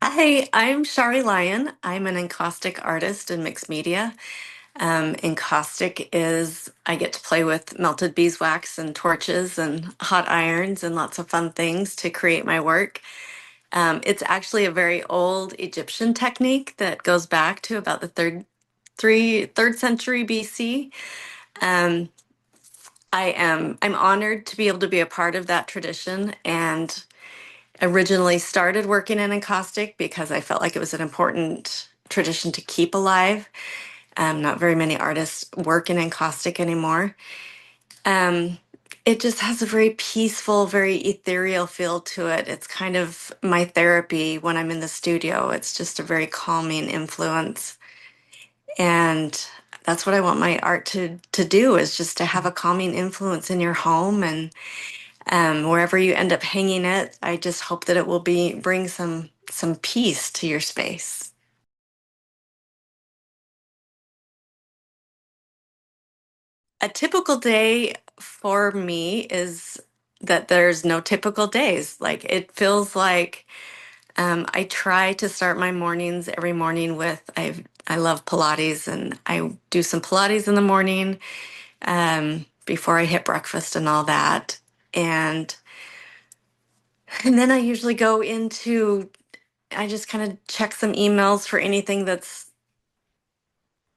Hi, I'm Shari Lyon. I'm an encaustic artist in mixed media. Encaustic is I get to play with melted beeswax and torches and hot irons and lots of fun things to create my work. It's actually a very old Egyptian technique that goes back to about the third century BC. Um, I'm honored to be able to be a part of that tradition and originally started working in encaustic because I felt like it was an important tradition to keep alive. Not very many artists work in encaustic anymore. Um, it just has a very peaceful, very ethereal feel to it. It's kind of my therapy when I'm in the studio. It's just a very calming influence. And that's what I want my art to do is just to have a calming influence in your home and wherever you end up hanging it. I just hope that it will bring some peace to your space. A typical day for me is that there's no typical days. Like it feels like I try to start my mornings every morning with I love Pilates and I do some Pilates in the morning before I hit breakfast and all that. And and then I usually go into I just kind of check some emails for anything that's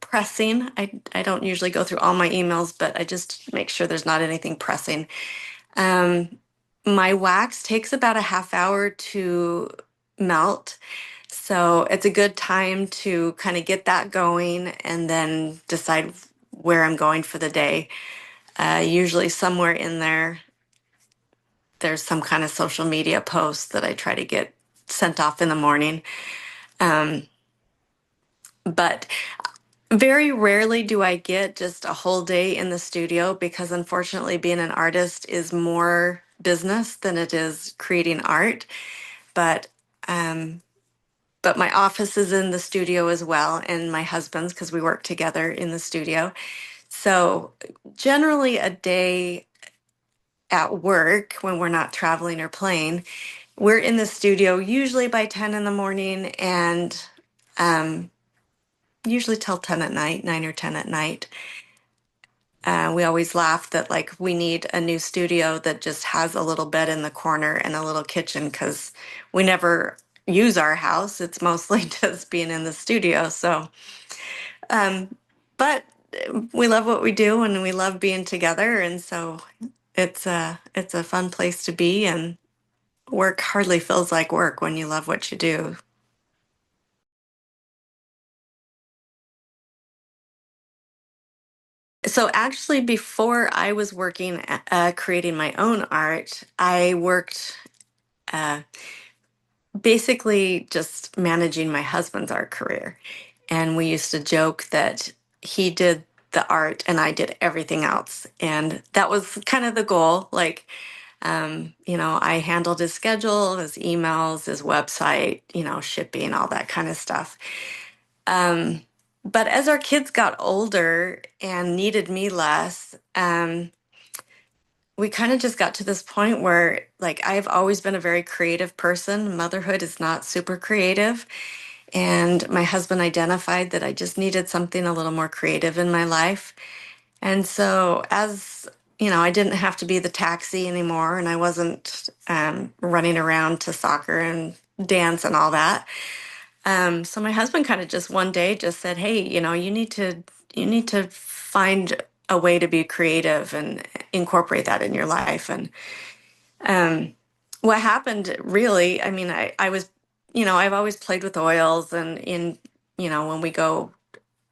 pressing. I don't usually go through all my emails, but I just make sure there's not anything pressing. Um, my wax takes about a half hour to melt. So it's a good time to kind of get that going and then decide where I'm going for the day. Usually, somewhere in there, there's some kind of social media post that I try to get sent off in the morning. Um, but very rarely do I get just a whole day in the studio because unfortunately being an artist is more business than it is creating art. But um but my office is in the studio as well and my husband's because we work together in the studio. So generally a day at work when we're not traveling or playing, we're in the studio usually by 10 in the morning and um usually till 10 at night, 9 or 10 at night. We always laugh that like we need a new studio that just has a little bed in the corner and a little kitchen because we never use our house. It's mostly just being in the studio. So, um, but we love what we do and we love being together, and so it's a fun place to be. And work hardly feels like work when you love what you do. So actually, before I was working, creating my own art, I worked. Uh, Basically just managing my husband's art career. And we used to joke that he did the art and I did everything else. And that was kind of the goal. Like, I handled his schedule, his emails, his website, shipping, all that kind of stuff. Um, but as our kids got older and needed me less, we kind of just got to this point where, like, I've always been a very creative person. Motherhood is not super creative. And my husband identified that I just needed something a little more creative in my life. And so, as I didn't have to be the taxi anymore, and I wasn't running around to soccer and dance and all that. So my husband kind of just one day just said, "Hey, you need to find a way to be creative and incorporate that in your life." And um, what happened really, I mean, I was, I've always played with oils and when we go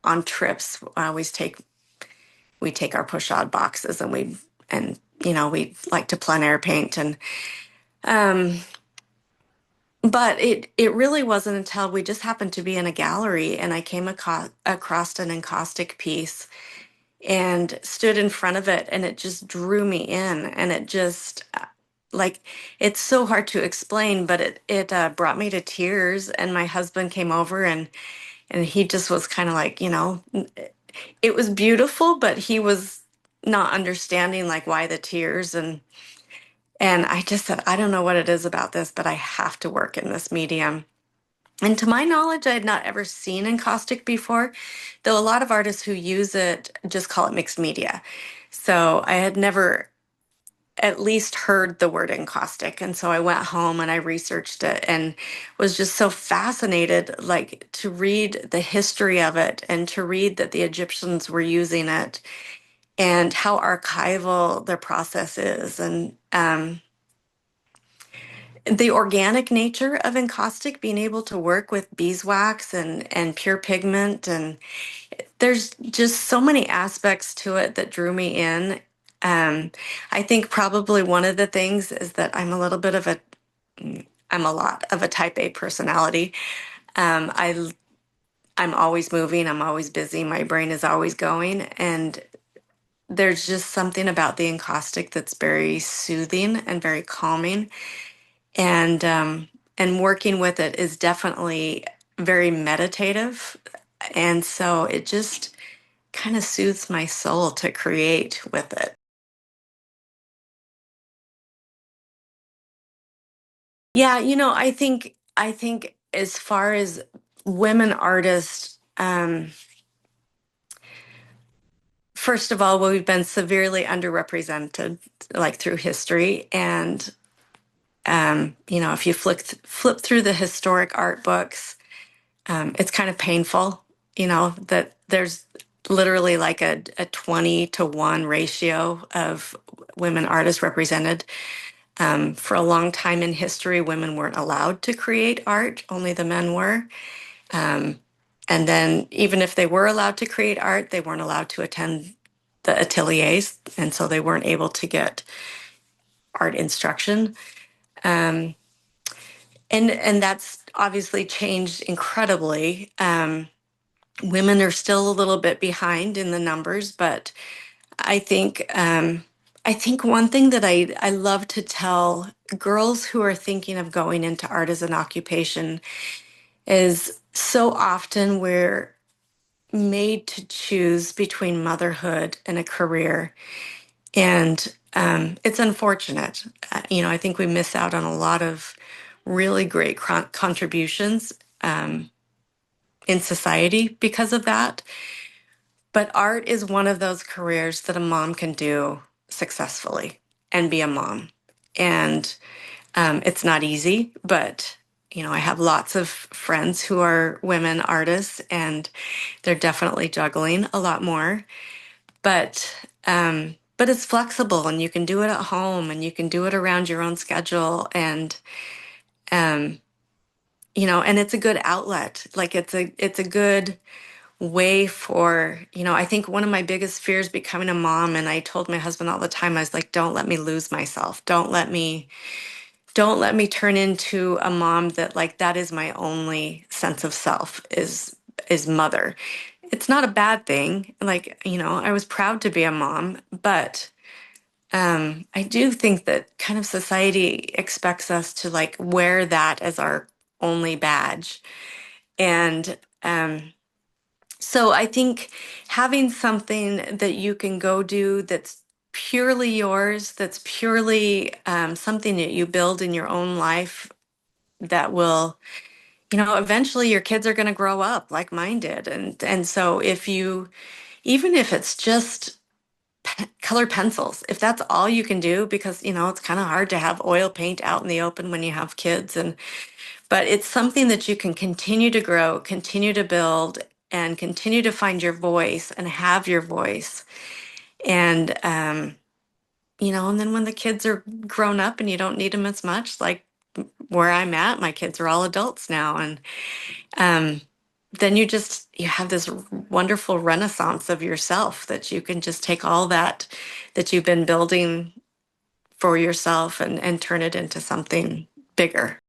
on trips, we take our push-out boxes and we like to plein air paint um, but it really wasn't until we just happened to be in a gallery and I came across an encaustic piece and stood in front of it and it just drew me in and it just like it's so hard to explain but it brought me to tears and my husband came over and he just was kind of like it was beautiful but he was not understanding like why the tears and I just said I don't know what it is about this but I have to work in this medium And to my knowledge, I had not ever seen encaustic before, though a lot of artists who use it just call it mixed media. So I had never at least heard the word encaustic. And so I went home and I researched it and was just so fascinated, like to read the history of it and to read that the Egyptians were using it and how archival their process is. And the organic nature of encaustic, being able to work with beeswax and pure pigment, and there's just so many aspects to it that drew me in. I think probably one of the things is that I'm a lot of a type A personality. Um, I I'm always moving, I'm always busy, my brain is always going, and there's just something about the encaustic that's very soothing and very calming. And working with it is definitely very meditative. And so it just kind of soothes my soul to create with it. Yeah, I think as far as women artists, first of all, we've been severely underrepresented, like through history. And if you flip through the historic art books, it's kind of painful, that there's literally like a 20-to-1 ratio of women artists represented. For a long time in history, women weren't allowed to create art, only the men were. Um, and then, even if they were allowed to create art, they weren't allowed to attend the ateliers. And so they weren't able to get art instruction. Um, and that's obviously changed incredibly. Women are still a little bit behind in the numbers, but I think I think one thing that I love to tell girls who are thinking of going into art as an occupation is so often we're made to choose between motherhood and a career, and it's unfortunate. I think we miss out on a lot of really great contributions in society because of that. But art is one of those careers that a mom can do successfully and be a mom. And it's not easy, but I have lots of friends who are women artists, and they're definitely juggling a lot more. But it's flexible, and you can do it at home, and you can do it around your own schedule, um, and it's a good outlet. Like it's a good way for, I think one of my biggest fears becoming a mom, and I told my husband all the time, I was like, don't let me lose myself. Don't let me turn into a mom that, like, that is my only sense of self is mother. It's not a bad thing. Like, I was proud to be a mom, but I do think that kind of society expects us to like wear that as our only badge. And so I think having something that you can go do that's purely yours, that's purely something that you build in your own life that will, eventually your kids are going to grow up like mine did. And so even if it's just colored pencils, if that's all you can do, because, it's kind of hard to have oil paint out in the open when you have kids, but it's something that you can continue to grow, continue to build, and continue to find your voice and have your voice. And, and then when the kids are grown up and you don't need them as much, like where I'm at, my kids are all adults now. And um, then you have this wonderful renaissance of yourself that you can just take all that you've been building for yourself and turn it into something bigger.